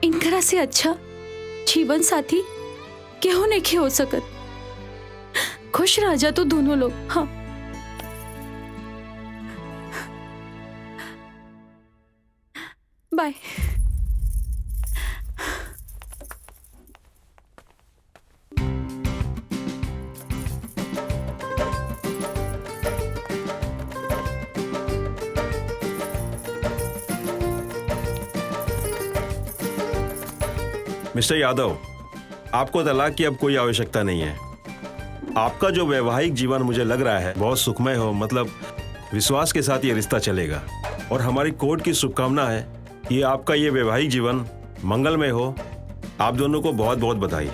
इनकरा से अच्छा जीवन साथी केहू नहीं हो सकत। खुश रह जा तो दोनों लोग। हाँ, बाय। मिस्टर यादव, आपको तलाक की अब कोई आवश्यकता नहीं है। आपका जो वैवाहिक जीवन मुझे लग रहा है बहुत सुखमय हो, मतलब विश्वास के साथ ये रिश्ता चलेगा। और हमारी कोर्ट की शुभकामना है कि आपका ये वैवाहिक जीवन मंगलमय हो। आप दोनों को बहुत बहुत बधाई।